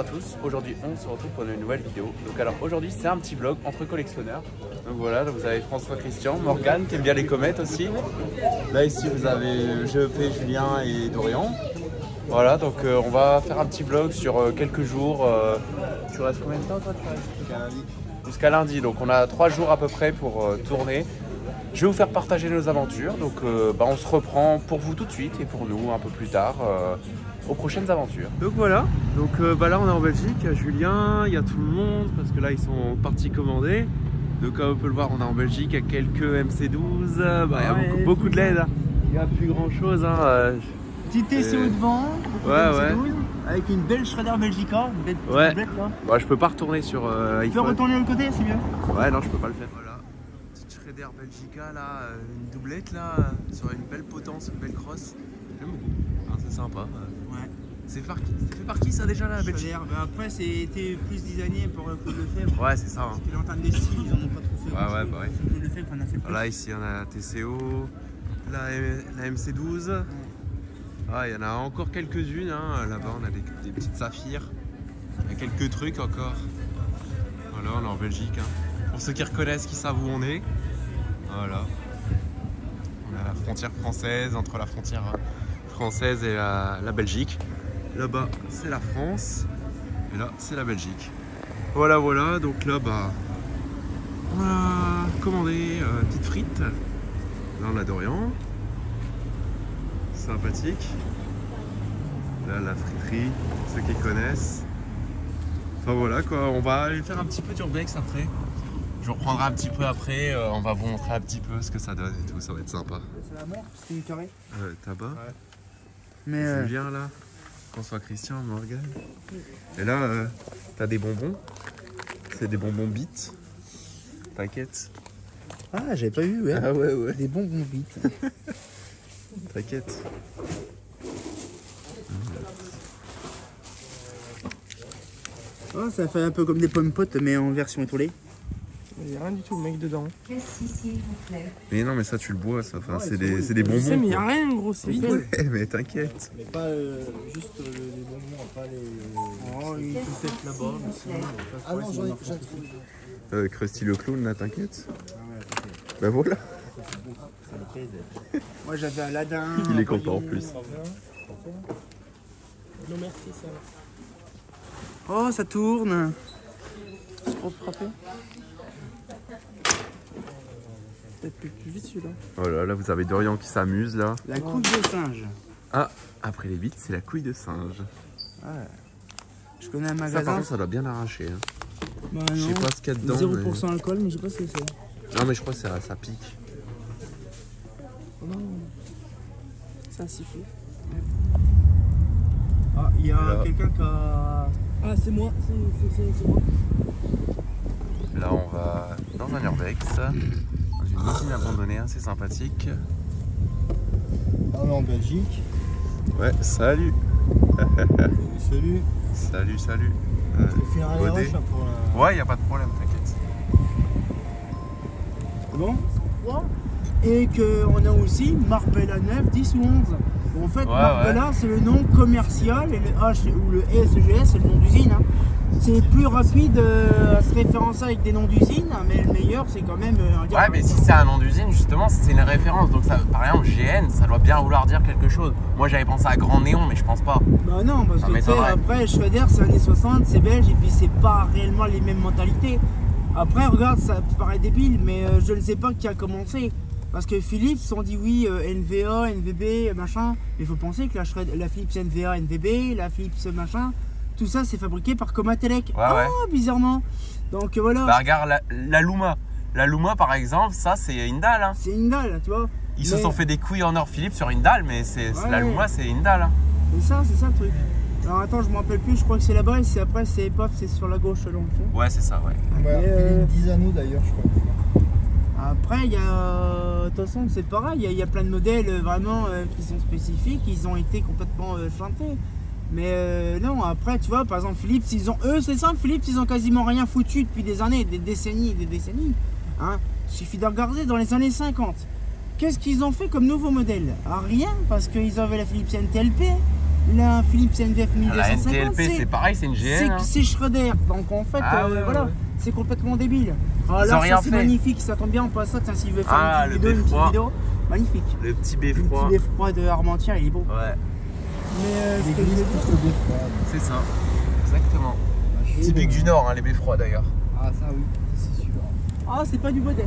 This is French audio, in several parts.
à tous, aujourd'hui on se retrouve pour une nouvelle vidéo. Donc alors aujourd'hui c'est un petit vlog entre collectionneurs. Donc voilà, vous avez François Christian, Morgane qui aime bien les comètes aussi. Là ici vous avez GEP, Julien et Dorian. Voilà, donc on va faire un petit vlog sur quelques jours. Tu restes combien de temps toi? Jusqu'à lundi. Jusqu'à lundi, donc on a 3 jours à peu près pour tourner. Je vais vous faire partager nos aventures, donc on se reprend pour vous tout de suite et pour nous un peu plus tard aux prochaines aventures. Donc voilà, donc là on est en Belgique, Julien, il y a tout le monde parce que là ils sont partis commander. Donc comme on peut le voir, on est en Belgique, il y a quelques MC12, il y a beaucoup de LED, il n'y a plus grand chose. Petit TCO devant, MC12, avec une belle Schrader Belgica, une belle tablette là. Bon, je peux pas retourner sur Tu peux retourner de l'autre côté, c'est mieux. Ouais, non, je peux pas le faire. Voilà, petite Schrader Belgica là, une doublette là, sur une belle potence, une belle crosse. J'aime beaucoup, c'est sympa. Ouais. C'est fait par qui ça déjà là, la Belgique? Après, c'était plus designé pour Claude Lefebvre. Ouais, c'est ça. Parce que l'entente des styles, ils en ont pas trop fait. Ouais, bah ouais. Claude Lefebvre en a fait plus. Là, ici, on a la TCO, la MC12. Ah, il y en a encore quelques-unes. Là-bas, on a des petites saphirs. Il y a quelques trucs encore. Voilà, on est en Belgique. Pour ceux qui reconnaissent, qui savent où on est. Voilà. On a la frontière française, entre la frontière française et la Belgique. Là-bas, c'est la France. Et là, c'est la Belgique. Voilà, voilà. Donc là, on a commandé petites frites. Là, on a Dorian. Sympathique. Là, la friterie, pour ceux qui connaissent. Enfin voilà quoi, on va aller faire un petit peu d'urbex après. Je reprendrai un petit peu après, on va vous montrer un petit peu ce que ça donne et tout, ça va être sympa. C'est la mort, c'était du carré. Tabac. Ouais. Mais Julien là, François Christian, Morgane. Et là, t'as des bonbons. C'est des bonbons Beat. T'inquiète. Ah, j'avais pas vu, ouais. Ah ouais. Des bonbons Beat. T'inquiète. Oh, ça fait un peu comme des pommes potes, mais en version étoilée. Il n'y a rien du tout, le mec, dedans. Mais non, mais ça, tu le bois, ça. Enfin, c'est des bonbons. Je sais, mais il n'y a rien, gros, c'est vide. Ouais, mais t'inquiète. Mais pas juste les bonbons, pas les. Oh, il peut être là-bas, mais sinon. Ah non, j'en ai. Krusty le clown, là, t'inquiète. Ah ouais, t'inquiète. Bah voilà. Moi, j'avais Aladdin. Il est content en plus. Non, merci, ça. Oh, ça tourne. C'est pour frapper. Peut-être plus vite celui-là. Voilà, là vous avez Dorian qui s'amuse là. La couille de singe. Ah, après les bites, c'est la couille de singe. Ouais. Je connais un Ça magasin. par contre, ça doit bien arracher. Bah, je sais pas ce qu'il y a dedans. 0% alcool, mais je sais pas ce que c'est. Non mais je crois que ça pique. Oh non. Ça siffle. Ah, il y a quelqu'un qui a... Ah, c'est moi, c'est moi. Là on va dans un urbex, dans une usine abandonnée, c'est sympathique. On est en Belgique. Ouais, salut. Salut. Salut. Ouais, y a pas de problème, t'inquiète. Bon. Et qu'on a aussi Marbella 9, 10 ou 11. En fait, Marbella, c'est le nom commercial et le H ou le SGS, c'est le nom d'usine. C'est plus rapide à se référencer avec des noms d'usine, mais le meilleur, c'est quand même... ouais, mais si c'est un nom d'usine, justement, c'est une référence. Donc, ça, par exemple, GN, ça doit bien vouloir dire quelque chose. Moi, j'avais pensé à Grand Néon, mais je pense pas. Bah non, parce que après, Schrader, c'est années 60, c'est belge, et puis c'est pas réellement les mêmes mentalités. Après, regarde, ça paraît débile, mais je ne sais pas qui a commencé. Parce que Philips, on dit oui, NVA, NVB, machin. Mais il faut penser que la Philips NVA, NVB, la Philips machin, tout ça c'est fabriqué par Comatelec. Bizarrement. Donc voilà. Bah regarde la Luma. La Luma par exemple, ça c'est une dalle. C'est une dalle, tu vois. Ils se sont fait des couilles en or Philips sur une dalle, mais la Luma c'est une dalle. C'est ça le truc. Alors attends, je me rappelle plus, je crois que c'est là-bas et après c'est paf, c'est sur la gauche là, en fond. Ouais, c'est ça, ouais. Ouais, 10 anneaux d'ailleurs, je crois. Après, il y a, de toute façon, c'est pareil, il y a plein de modèles vraiment qui sont spécifiques, ils ont été complètement chantés. Mais non, après, tu vois, par exemple, Philips, c'est simple, Philips, ils ont quasiment rien foutu depuis des années, des décennies. Hein. Il suffit de regarder dans les années 50. Qu'est-ce qu'ils ont fait comme nouveau modèle? Rien, parce qu'ils avaient la Philips NTLP. La Philips NVF La 1250, NTLP, c'est pareil, c'est une GN. Hein. c'est Schroeder. Donc en fait, Ah ouais, voilà, ouais. c'est complètement débile. Ils ont Alors rien ça c'est fait. magnifique, ça tombe bien, on passe ça, tiens, s'il veut faire Ah, une le petite beffroi. vidéo, magnifique. Le petit Le beffroi. petit beffroi de Armentières, il est beau. Ouais, Mais ce que je L'église veux plus dire, le beffroi. c'est ça. Exactement. Et Typique du Nord, hein, les beffrois d'ailleurs. Ah, ça oui, c'est sûr. ah, c'est pas du baudet.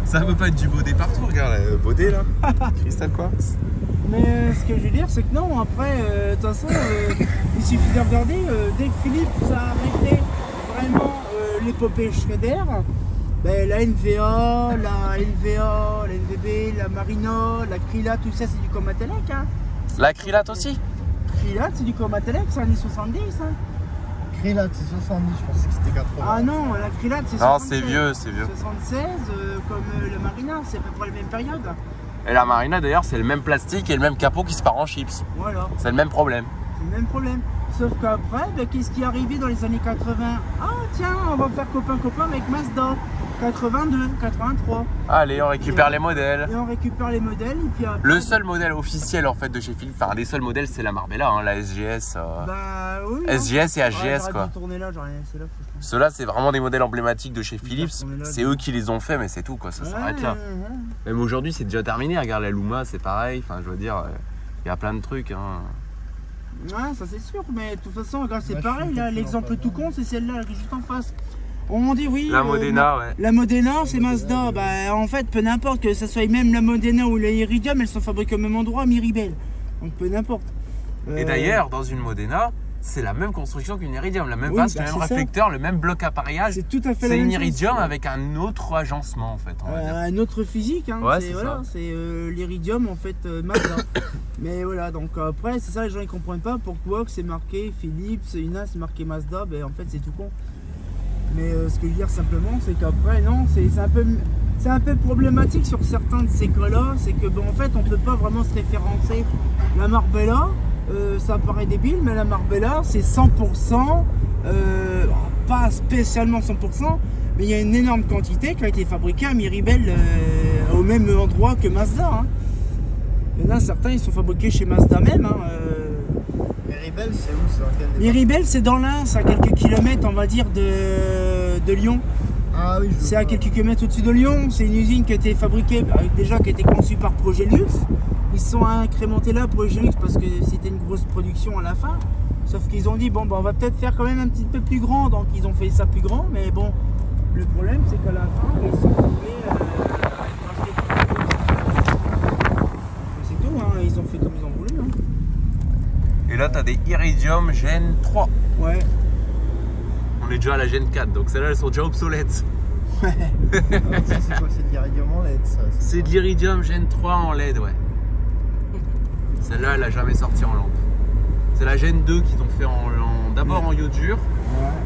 Ça veut pas être du baudet partout, regarde, baudet là. Crystal Quartz. Mais ce que je veux dire, c'est que non, après, de toute façon, il suffit de regarder, dès que Philips a arrêté vraiment l'épopée Schroeder, ben, la NVA, la LVA, la NVB, la Marina, la Krylat, tout ça c'est du Comatelec. Hein. La Krylat aussi. Krylat c'est du Comatelec, c'est années 70. Hein. Krylat, c'est 70, je pensais que c'était 80. Ah non, la Krylat c'est Non, 76. c'est vieux, c'est vieux. 76, comme la Marina, c'est à peu près la même période. Et la Marina d'ailleurs, c'est le même plastique et le même capot qui se part en chips. Voilà. C'est le même problème. C'est le même problème. Sauf qu'après, ben, qu'est-ce qui est arrivé dans les années 80? Ah tiens, on va faire copain-copain avec Mazda. 82, 83. Allez, on récupère les modèles. Et on récupère les modèles. Et puis après, Le seul modèle officiel en fait de chez Philips, enfin un des seuls modèles, c'est la Marbella, hein, la SGS. Bah oui. SGS et Ouais, HGS j'arrête quoi. de tourner là, j'ai rien laissé là. Ceux-là, c'est vraiment des modèles emblématiques de chez Philips. on est là, C'est eux qui les ont fait, mais c'est tout quoi, ça s'arrête là. Ouais. Même aujourd'hui, c'est déjà terminé. Regarde la Luma, c'est pareil. Enfin, je veux dire, il y a plein de trucs. Hein. Ouais, ça c'est sûr, mais de toute façon, regarde, c'est Ouais, pareil, je suis là, tout l'exemple en tout con, c'est celle-là, qui est juste en face. On dit oui. La Modena, ouais. La Modena, c'est Mazda. Bah, en fait, peu n'importe, que ce soit même la Modena ou la Iridium, elles sont fabriquées au même endroit, à Miribel. Donc peu n'importe. Et d'ailleurs, dans une Modena, c'est la même construction qu'une Iridium, la même Oui, face, bah, le même c'est ça. réflecteur, le même bloc appareillage. C'est tout à fait la C'est même une chose. Iridium avec un autre agencement en fait. On va dire. Un autre physique, hein. Ouais, c'est c'est voilà, ça. c'est l'Iridium en fait Mazda. Mais voilà, donc après c'est ça, les gens ils comprennent pas pourquoi que c'est marqué Philips, Ina c'est marqué Mazda, ben en fait c'est tout con. Mais ce que je veux dire simplement c'est qu'après non, c'est un peu problématique sur certains de ces cas-là, c'est que bon en fait on peut pas vraiment se référencer. La Marbella, ça paraît débile, mais la Marbella c'est 100%, pas spécialement 100%, mais il y a une énorme quantité qui a été fabriquée à Miribel au même endroit que Mazda. Hein. Il y en a certains, ils sont fabriqués chez Mazda même. Hein. Miribel, c'est où? C'est dans quel département? Miribel, c'est dans l'Ain, c'est à quelques kilomètres, on va dire, de Lyon. Ah oui, je C'est à vois. quelques kilomètres au-dessus de Lyon. C'est une usine qui a été fabriquée, déjà qui a été conçue par Progelux. Ils se sont incrémentés là, Progelux, parce que c'était une grosse production à la fin. Sauf qu'ils ont dit, bon, bah, on va peut-être faire quand même un petit peu plus grand. Donc ils ont fait ça plus grand. Mais bon, le problème, c'est qu'à la fin, ils sont trouvés c'est tout, hein. Ils ont fait comme ils ont voulu. Hein. Et là, tu as des Iridium Gen 3. Ouais. On est déjà à la Gen 4, donc celles-là, elles sont déjà obsolètes. Ah, ça, c'est quoi? C'est de l'Iridium en LED, ça? C'est de l'Iridium Gen 3 en LED, ouais. Celle-là, elle a jamais sorti en lampe. C'est la Gen 2 qu'ils ont fait d'abord en iodure,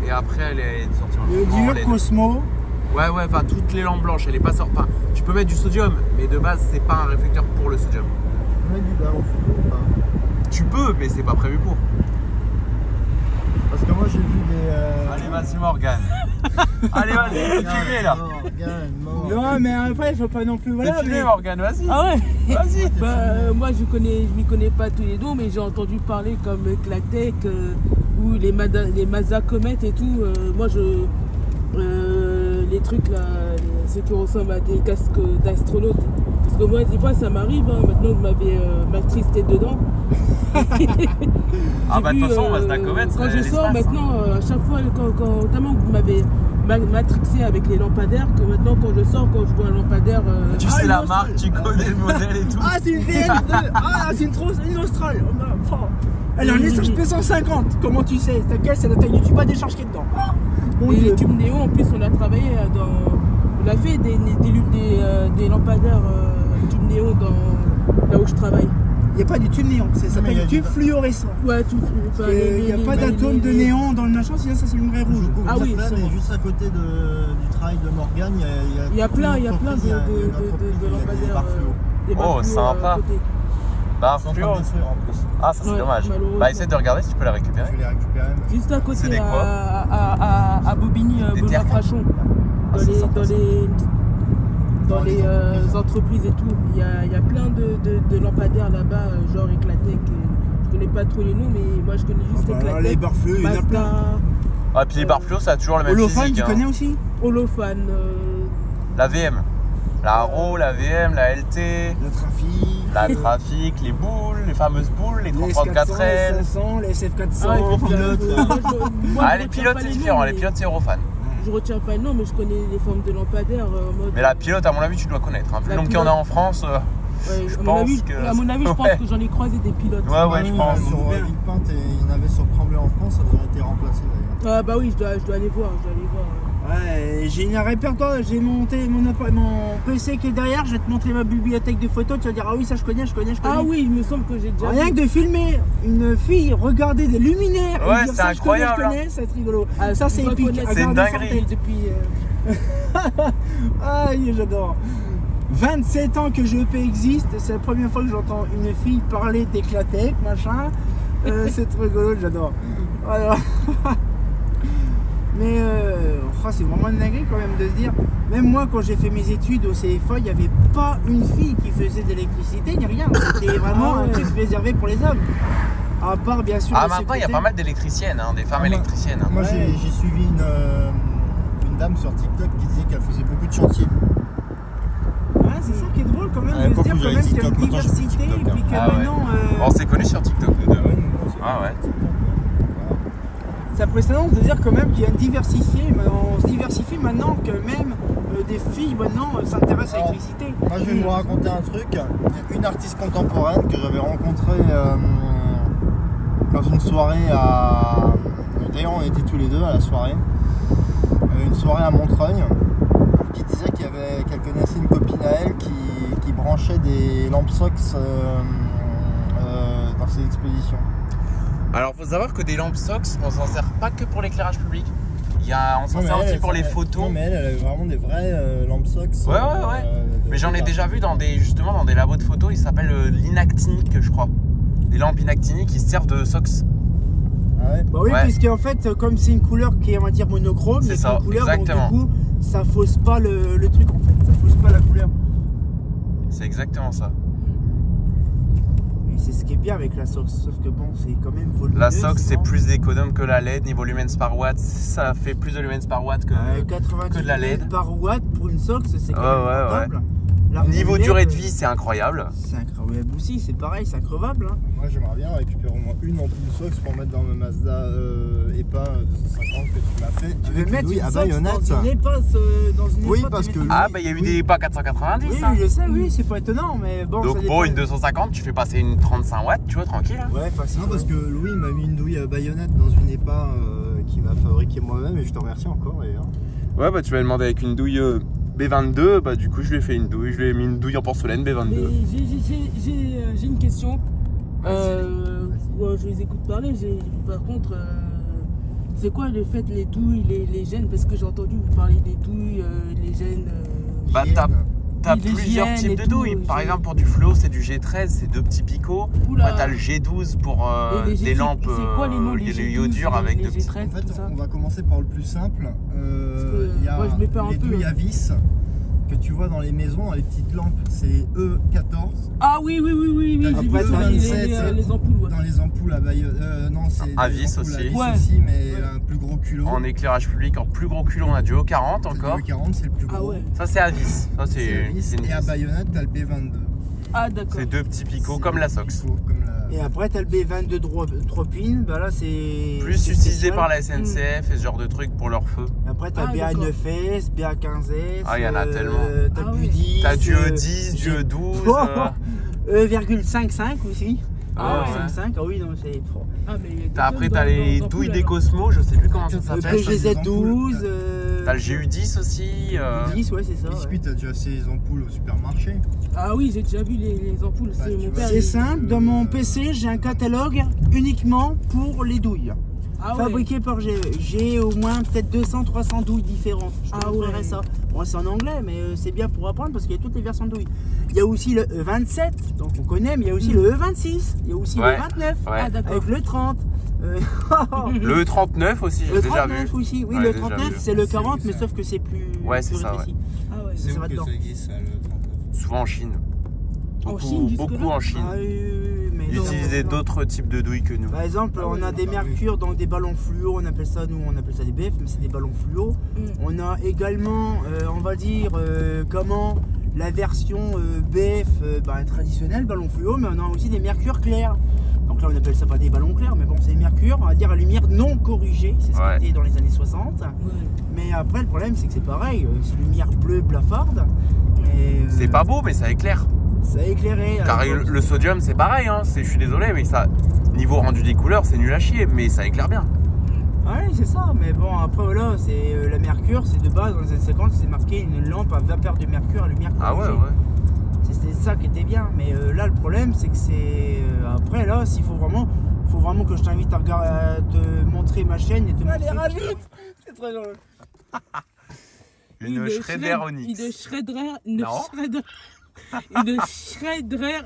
et après elle est sortie en Le en dur, LED. Cosmo. Ouais, enfin toutes les lampes blanches, elle est pas sortie. Enfin, tu peux mettre du sodium, mais de base, c'est pas un réflecteur pour le sodium. On met du bas au four ou pas? Tu peux, mais c'est pas prévu pour. Parce que moi j'ai vu des. Allez, vas-y, Morgane. Allez, vas-y, t'es fumé là. Morgane, mort. Non, mais après, il faut pas non plus. Voilà, T'es fumé, mais- Morgane, vas-y. Ah ouais. Vas-y. Moi je m'y connais pas tous les noms, mais j'ai entendu parler comme Clactec ou les Mazda Comet et tout. Moi les trucs là, ceux qui ressemblent à des casques d'astronautes. Parce que moi des fois ça m'arrive, hein, maintenant que vous m'avez matricé dedans. Ah bah de J'ai toute vu, façon, Mazda Comet, quand c'est je sors l'espace, maintenant, à chaque fois, notamment que vous m'avez matrixé avec les lampadaires, que maintenant quand je sors, quand je vois un lampadaire. Tu Ah, sais une la Austral. marque, tu connais le modèle et tout. Ah, c'est une VL2. Ah, c'est une Austral. Oh, bah, oh. Elle a un essence P150. Comment tu sais? T'inquiète, c'est la taille du tube à décharger dedans. Ah, mon Et Dieu. les tubes néo, en plus, on a travaillé on a fait des lampadaires tubes néo là où je travaille. Il n'y a pas du tube néon, ça Mais s'appelle il y a du tube du- fluorescent. Ouais, tout. Enfin, Il n'y a pas d'atome de néon dans le machin, sinon ça s'allumerait rouge. Je coupe Ah oui, vite fait, c'est mais bon. juste à côté du travail de Morgane, Il y a plein de entreprise, il y a une entreprise, il y a des lampadaires. barres fluo. des barres Oh, fluo, sympa. à côté. Bah, Ils sont en fluo. train de détruire en plus. Ah, ça c'est Ouais, dommage. malheureusement. Bah, essaie de regarder si tu peux la récupérer. Je vais les récupérer. mais- Juste à C'est côté, des quoi à Bobigny, Des boulevard terres. Frachon. Ah, Dans c'est les, sympa, dans ça. les, dans les entreprises et tout. Il y a plein de lampadaires là-bas, genre Eclatec. Je connais pas trop les noms, mais moi je connais juste Eclatec. Les Barfleux, il y en a plein. Ah, puis les Barfleux, ça a toujours le même Holophane, physique. tu connais aussi? Holophane. La VM. La RO, la VM, la LT, La Trafic. la Trafic, les boules, les fameuses boules, les 334L. Les S500, les SF400. Les pilotes, c'est différent. Les pilotes, c'est Eurofan. Je retiens pas le nom, mais je connais les formes de lampadaires. En mode... Mais la pilote, à mon avis, tu dois connaître. Vu le nombre qu'il y en a en France, je pense que. À mon avis, je pense que j'en ai croisé des pilotes. Ouais, je pense. Sur Villepinte, il y en avait sur Tremblay en France, ça devrait été remplacé d'ailleurs. Ah bah oui, je dois aller voir. Ouais, j'ai un répertoire, j'ai monté mon PC qui est derrière, je vais te montrer ma bibliothèque de photos, tu vas dire ah oui ça je connais. Ah oui, il me semble que j'ai déjà Rien que de filmer une fille regarder des luminaires Ouais, et dire c'est ça incroyable, je connais, c'est rigolo. Ah, ça c'est épique. C'est une dinguerie. Depuis, Aïe, j'adore. 27 ans que GEP existe, c'est la première fois que j'entends une fille parler d'Eclatec, machin. C'est trop rigolo, j'adore. Voilà. Mais c'est vraiment une dinguerie quand même de se dire, même moi quand j'ai fait mes études au CFA, il n'y avait pas une fille qui faisait de l'électricité ni rien. C'était vraiment un truc réservé pour les hommes. À part bien sûr. Maintenant il y a pas mal d'électriciennes, des femmes électriciennes. Moi j'ai suivi une dame sur TikTok qui disait qu'elle faisait beaucoup de chantiers. Ouais, c'est ça qui est drôle quand même de se dire quand même qu'il y a une diversité et puis que maintenant. On s'est connus sur TikTok nous deux. Ah ouais. C'est impressionnant de dire quand même qu'il y a une diversité, on se diversifie maintenant que même des filles maintenant s'intéressent à l'électricité. Moi je vais vous raconter un truc, une artiste contemporaine que j'avais rencontrée dans une soirée à... D'ailleurs on était tous les deux à la soirée, une soirée à Montreuil, qui disait qu'elle connaissait une copine à elle qui branchait des lampes SOX dans ses expéditions. Alors faut savoir que des lampes SOX, on s'en sert pas que pour l'éclairage public. On s'en sert aussi pour les photos. Non mais elle avait vraiment des vraies lampes SOX. Ouais. Mais j'en ai déjà vu dans des labos de photos, ils s'appellent l'inactinique je crois. Des lampes inactiniques qui servent de SOX. Ah ouais. Bah oui, puisqu'en fait, comme c'est une couleur qui est on va dire monochrome, c'est ça, une couleur, exactement. Donc, du coup, ça fausse pas le truc en fait, ça fausse pas la couleur. C'est exactement ça. C'est ce qui est bien avec la SOX, sauf que bon, c'est quand même volumineux. La SOX c'est plus économe que la LED, niveau lumens par watt, ça fait plus de lumens par watt que de la LED. Par watt pour une SOX, c'est quand même rentable. Niveau durée de vie, c'est incroyable. C'est incroyable aussi, c'est pareil, c'est increvable. Moi j'aimerais bien récupérer au moins une ampoule SOX pour mettre dans ma Mazda EPA 250 que tu m'as fait. Tu veux mettre une à SOX baïonnette dans une EPA Oui, parce que... il y a eu des EPA 490. Oui, je sais, oui, c'est pas étonnant, mais bon... Donc bon, une 250, tu fais passer une 35 watts, tu vois, tranquille. Ouais, facile. Non, parce que Louis m'a mis une douille à baïonnette dans une EPA qu'il m'a fabriqué moi-même et je te remercie encore d'ailleurs. Ouais, bah tu m'as demandé avec une douille B22, bah du coup je lui ai fait une douille, je lui ai mis une douille en porcelaine B22. Mais j'ai une question. Je les écoute parler, par contre, c'est quoi le fait, les douilles, les gènes? Parce que j'ai entendu vous parler des douilles, les gènes. Bah t'as plusieurs types de douilles. Par exemple pour du flow c'est du G13, c'est 2 petits picots. Après t'as le G12 pour des lampes, les iodures avec 2 petits. En fait on va commencer par le plus simple. Il y a les douilles à vis que tu vois dans les maisons, dans les petites lampes, c'est E14. Ah oui, Après, les ampoules. Ouais. Dans les ampoules à non, c'est à vis aussi. Mais un plus gros culot. En éclairage public, en plus gros culot, on a du E40 encore. Le E40, c'est le plus gros. Ah ouais. Ça, c'est à vis. Ça, c'est et à baïonnette, t'as le B22. Ah, d'accord. C'est 2 petits picots comme la SOX. Et après, t'as le B22 3 pins, bah là c'est. Plus utilisé par la SNCF et ce genre de trucs pour leur feu. Après, t'as BA9S, BA15S. Ah, il y en a tellement. T'as du 10. T'as du E10, du E12. E,55 aussi. Ah ouais. 5, ah oui, non, c'est trop. Après, t'as les douilles des Cosmos, je sais plus comment ça s'appelle. Le PGZ12. T'as le GU10 aussi. 10, ouais, c'est ça. Biscuit, t'as déjà ces ampoules au supermarché. Ah oui, j'ai déjà vu les ampoules. C'est simple, dans mon PC, j'ai un catalogue uniquement pour les douilles. Fabriqué par GE. J'ai au moins peut-être 200-300 douilles différentes. Je te montrerai ça. Bon, c'est en anglais, mais c'est bien pour apprendre parce qu'il y a toutes les versions de douilles. Il y a aussi le E27, donc on connaît, mais il y a aussi le E26. Il y a aussi le E29, avec le 30. Le E39 aussi, j'ai déjà vu. Le 39 aussi, oui, le 39 c'est le 40, mais sauf que c'est plus. Ouais, c'est ça, rétréci. C'est ça où va que dedans. ça existe, ça, le 39? Souvent en Chine. En Chine, jusque-là Beaucoup en Chine. Ah oui, mais Ils non, utilisaient non. d'autres types de douilles que nous. Par exemple, Ah on oui, a des bah oui. mercures dans des ballons fluo, on appelle ça des BF, mais c'est des ballons fluo. On a également, on va dire, la version BF traditionnelle, ballon fluo, mais on a aussi des mercures clairs. Donc là, on appelle ça pas des ballons clairs, mais bon, c'est des mercures, on va dire à lumière non corrigée, c'est ce Ouais. qui était dans les années 60. Ouais. Mais après, le problème, c'est que c'est pareil, c'est lumière bleue blafarde. Et, C'est pas beau, mais ça éclaire. Ça a éclairé. Car le sodium, c'est pareil. Hein. Je suis désolé, mais ça, niveau rendu des couleurs, c'est nul à chier, mais ça éclaire bien. Oui, c'est ça, mais bon, après voilà, c'est la mercure, c'est de base dans les années 50, c'est marqué une lampe à vapeur de mercure à lumière Ah ouais, corrigée. ouais. C'était ça qui était bien, mais là le problème c'est que c'est après là, s'il faut vraiment que je t'invite à te montrer ma chaîne et te montrer. Allez, rajoute. C'est très drôle. Une Shredder Onyx. Une Shredder. Non. Une Shredder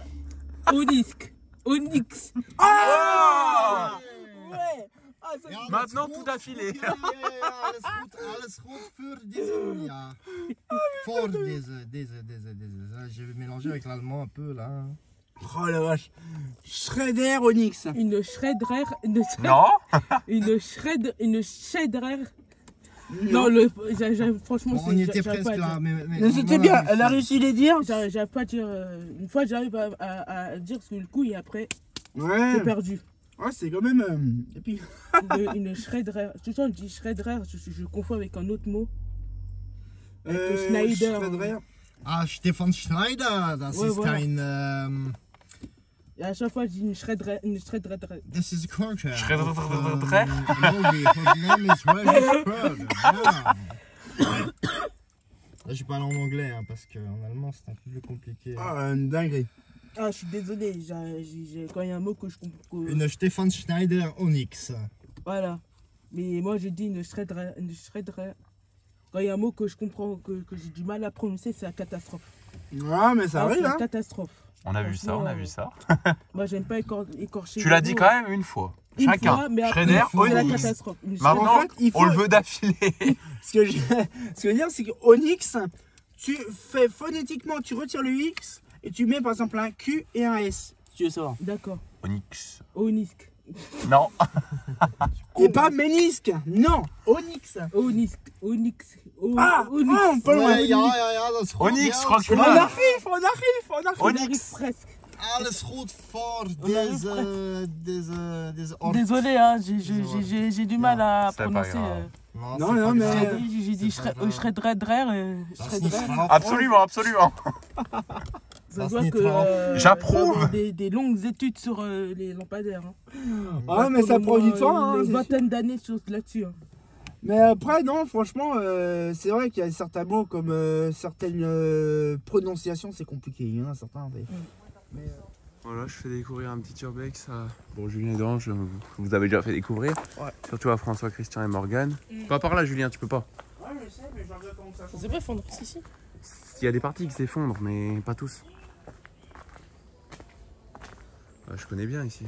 Onyx. Ah ouais. Ah, ça, Ja, Maintenant, alles tout goed. affilé. Ja, alles goed für diesen Jahr. Pour diese. J'ai mélangé avec l'allemand un peu là. oh la vache. Shredder Onyx. Une Shredder. Non. Une Shredder. Non, franchement, Bon, on y était j'arrive presque pas à là, dire. mais C'était bien, elle a réussi à les dire. J'arrive pas à dire. Une fois, j'arrive à dire ce le coup et après, Ouais. c'est perdu. Ouais, c'est quand même. Et puis. Une Shredder. Tout le temps, je dis Shredder, je confonds avec un autre mot. Schneider. Schneider. Ah, Stefan Schneider, das Ouais, ist voilà. ein. Et à chaque fois, je dis une Shredder. Das ist Korker. Schredder. Movie, her name is Reggie Schroeder. Voilà. Là, j'ai parlé en anglais hein, parce qu'en allemand c'est un peu plus compliqué. Ah, une dinguerie. Ah, je suis désolé, quand il y a un mot que je comprends. Une Stefan Schneider Onyx. Voilà. Mais moi, je dis une Shredder. Quand il y a un mot que je comprends, que j'ai du mal à prononcer, c'est la catastrophe. Ouais, mais ça Ah, arrive, c'est hein. une catastrophe. On a vu ça, on a vu ça. Moi, j'aime pas écorcher. Tu les l'as dit mots. quand même une fois. Une Chacun. fois, mais après, Shredder c'est la Onyx. catastrophe. Une Maintenant, En fait, il faut- on le veut d'affilée. Ce que je veux dire, c'est que Onyx, tu fais phonétiquement, tu retires le X et tu mets par exemple un Q et un S. Si tu veux savoir. D'accord. Onyx. Onyx. Non. Et pas ménisque. Non, Onyx. Onyx. Onyx. Ah, Onyx. ah, pas loin. Ja, das ist goed. Onyx, Ja, je crois que tu On l'as. arrive, on arrive, on arrive. On Onyx. arrive presque. Alles goed voor arrive deze Désolé, hein, j'ai du mal à C'est pas prononcer. grave. Non, non, mais- J'ai dit C'est pas grave. Shredder. Absolument, absolument. Ça Ça voit se que nettoie. J'approuve. faut avoir des longues études sur les lampadaires. Hein. Ah, mais ça prend du temps. Hein, Une c'est sûr. vingtaine d'années là-dessus. Hein. Mais après, non, franchement, c'est vrai qu'il y a certains mots comme certaines prononciations, c'est compliqué. Il y en a certains. Mais, Voilà, je fais découvrir un petit urbex à bon, Julien et Dange, vous avez déjà fait découvrir. Ouais. Surtout à François, Christian et Morgane. Pas par là, Julien, tu peux pas. Ouais, je sais, mais je regarde comment ça C'est pas fondre ici. Il y a des parties qui s'effondrent, mais pas tous. Ouais, je connais bien ici.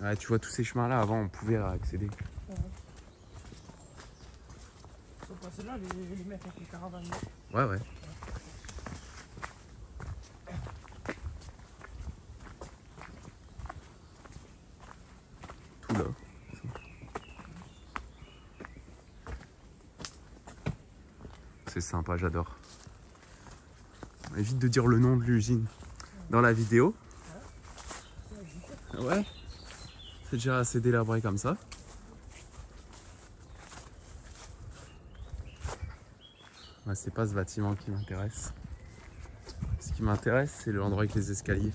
Ouais, tu vois tous ces chemins là, avant on pouvait accéder. Faut passer là, les mecs avec les caravanes. Ouais, ouais. Tout là. C'est sympa, j'adore. Évite de dire le nom de l'usine dans la vidéo. Ouais. C'est déjà assez délabré comme ça. Ouais, c'est pas ce bâtiment qui m'intéresse. Ce qui m'intéresse, c'est l'endroit avec les escaliers.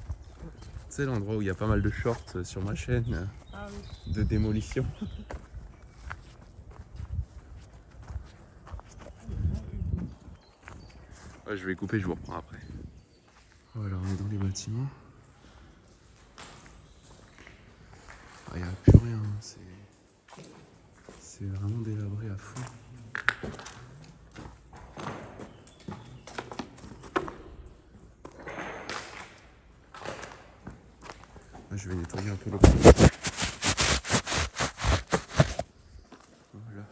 C'est l'endroit où il y a pas mal de shorts sur ma chaîne de démolition. Ouais, je vais couper, je vous reprends après. Voilà, on est dans les bâtiments. Il n'y a plus rien, c'est vraiment délabré à fond. Je vais nettoyer un peu le coin. Voilà.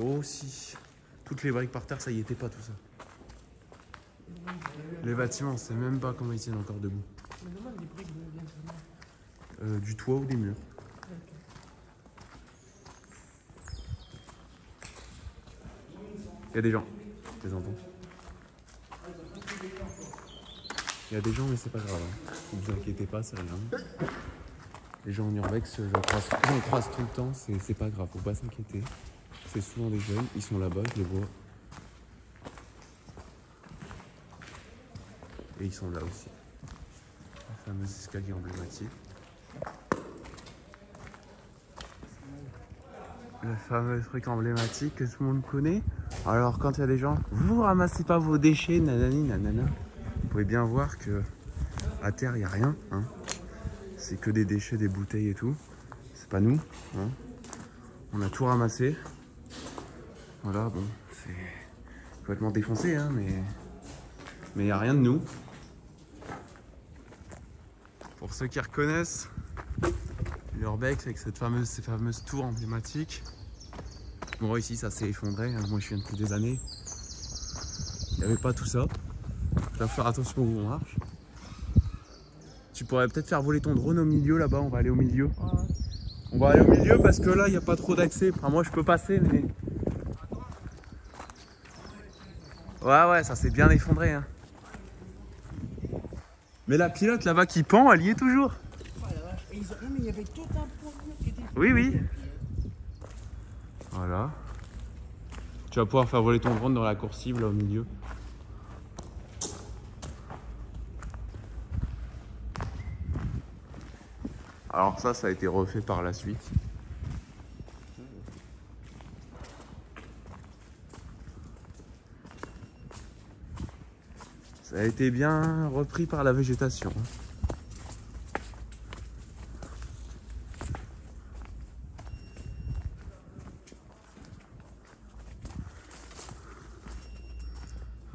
Oh si. Toutes les briques par terre, ça y était pas tout ça. Les bâtiments, on sait même pas comment ils tiennent encore debout. Mais demande des briques de bien Du toit ou des murs. Il y a des gens. Je les entends. Il y a des gens, mais c'est pas grave. Hein. Ne vous inquiétez pas, c'est rien. Les gens en urbex, j'en croise tout le temps, c'est pas grave, faut pas s'inquiéter. C'est souvent des jeunes, ils sont là-bas, je les vois. Et ils sont là aussi. La fameuse escalier emblématique. Le fameux truc emblématique que tout le monde connaît. Alors quand il y a des gens, vous ramassez pas vos déchets, nanani, nanana. Vous pouvez bien voir que à terre il n'y a rien. Hein. C'est que des déchets, des bouteilles et tout. C'est pas nous. Hein. On a tout ramassé. Voilà, bon, c'est complètement défoncé, hein, mais il n'y a rien de nous. Pour ceux qui reconnaissent l'urbex avec ces fameuses tours emblématiques. Bon, ici ça s'est effondré, hein. Moi je viens depuis des années. Il n'y avait pas tout ça. Il faut faire attention où on marche. Tu pourrais peut-être faire voler ton drone au milieu là-bas, on va aller au milieu. Ouais. On va aller au milieu parce que là il n'y a pas trop d'accès. Enfin, moi je peux passer mais... Ouais, ça s'est bien effondré. Hein. Mais la pilote là-bas qui pend, elle y est toujours. Oh la vache. Non mais il y avait tout un point qui était... Oui. Voilà. Tu vas pouvoir faire voler ton drone dans la coursive là au milieu. Alors ça a été refait par la suite. Ça a été bien repris par la végétation.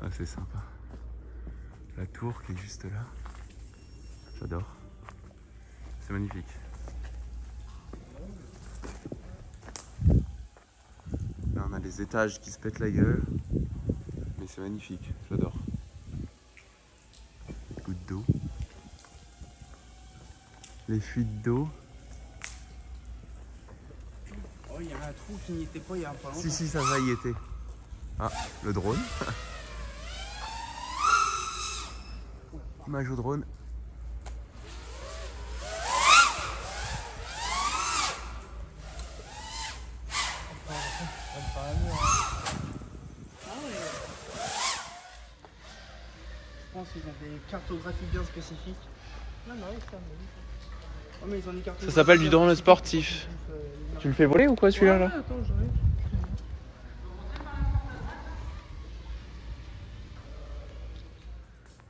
Ah, c'est sympa. La tour qui est juste là. J'adore. C'est magnifique. Là, on a les étages qui se pètent la gueule. Mais c'est magnifique. J'adore. Les gouttes d'eau. Les fuites d'eau. Oh, il y a un trou qui n'y était pas il y a pas longtemps. Si, ça y était. Ah, le drone. Image au drone. Je pense qu'ils ont des cartographies bien spécifiques. Non, ils sont Oh, mais ils ont des cartographies. Ça s'appelle du drone sportif. Tu le fais voler ou quoi celui-là là? Attends, j'arrive.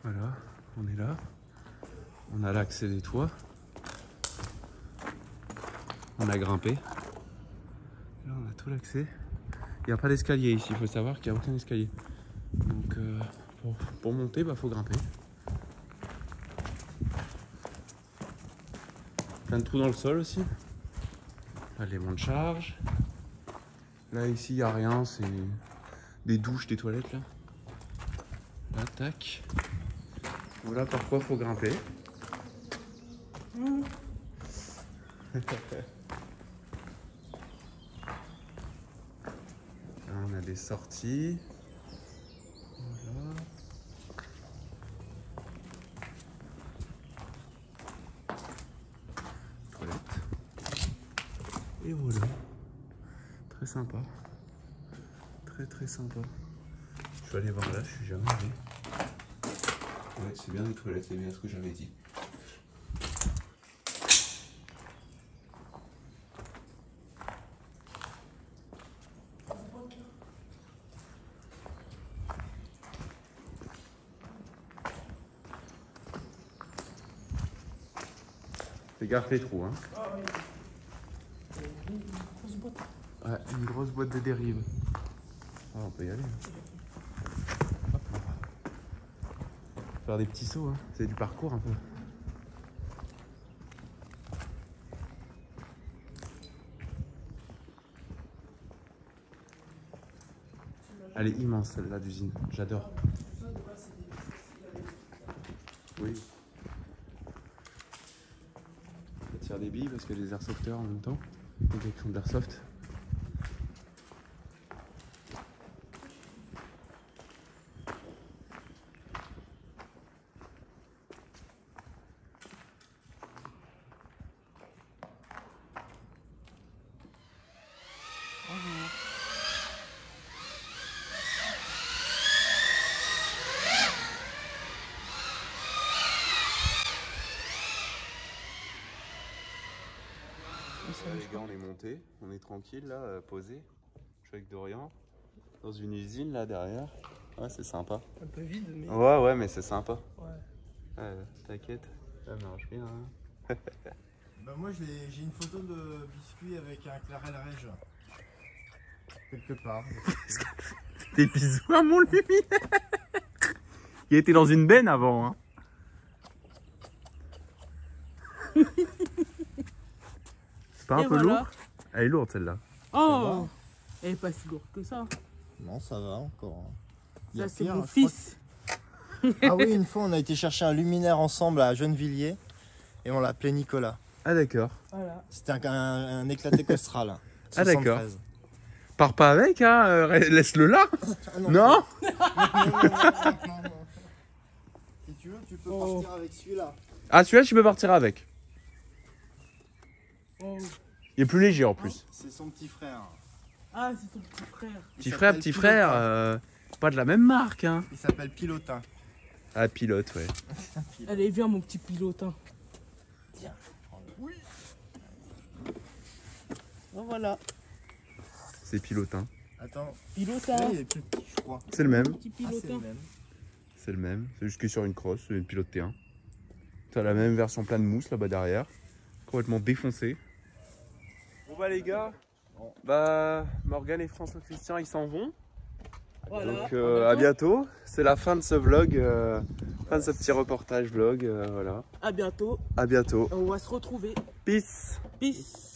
Voilà, on est là. On a l'accès des toits. On a grimpé. Là, on a tout l'accès. Il n'y a pas d'escalier ici, il faut savoir qu'il n'y a aucun escalier. Donc, pour monter, il faut grimper. Plein de trous dans le sol aussi. Là, les monts de charge. Là, ici, il n'y a rien, c'est des douches, des toilettes là. Là, tac. Voilà pourquoi il faut grimper. Là, on a des sorties. Voilà. Toilette. Et voilà. Très sympa. Très sympa. Je vais aller voir là, je suis jamais allé. Ouais, c'est bien les toilettes, c'est bien ce que j'avais dit. Fais gaffe les trous, hein. Ouais, une grosse boîte de dérive. Ah, on peut y aller. Hop là. Faire des petits sauts, hein. C'est du parcours un peu. Elle est immense celle-là d'usine, j'adore. Oui. Ça tire des billes parce qu'il y a des airsofters en même temps. Des qui font de l'airsoft. Les gars, on est monté, on est tranquille là, posé. Je suis avec Dorian dans une usine là derrière. Ouais, c'est sympa. Un peu vide, mais. Ouais, mais c'est sympa. Ouais. T'inquiète, ça marche bien. Hein. Bah moi j'ai une photo de biscuit avec un Clarel Rage. Quelque part. Des bisous à mon lumière. Il était dans une benne avant. Hein. C'est pas un peu lourd? Elle est lourde celle-là. Oh, elle est pas si lourde que ça. Non, ça va encore. Ça, c'est pire, mon je fils. Ah oui, une fois on a été chercher un luminaire ensemble à Gennevilliers et on l'appelait Nicolas. Ah d'accord. Voilà. C'était un éclaté Costral. Ah, d'accord. 73. Pars pas avec, hein, laisse-le là. Ah, non. Non, Non. Si tu veux, tu peux partir avec celui-là. Ah celui-là tu peux partir avec. Oh. Il est plus léger en plus. C'est son petit frère. Ah, c'est ton petit frère. Petit frère, pas de la même marque. Hein. Il s'appelle Pilotin. Ah pilote, ouais. Allez, viens mon petit pilotin. Tiens. Oui. Oh, voilà. C'est pilotin. Attends. Pilotin. Là, il est plus petit, je crois. C'est le même. Petit Ah, c'est le pilotin. même. C'est le même. C'est juste que sur une crosse, c'est une pilote T1. T'as la même version plein de mousse là-bas derrière. Complètement défoncé. Bon bah les gars, bah Morgane et François Christian ils s'en vont. Voilà. Donc à bientôt. C'est la fin de ce vlog, fin de ce petit reportage vlog. Voilà. À bientôt. À bientôt. On va se retrouver. Peace. Peace.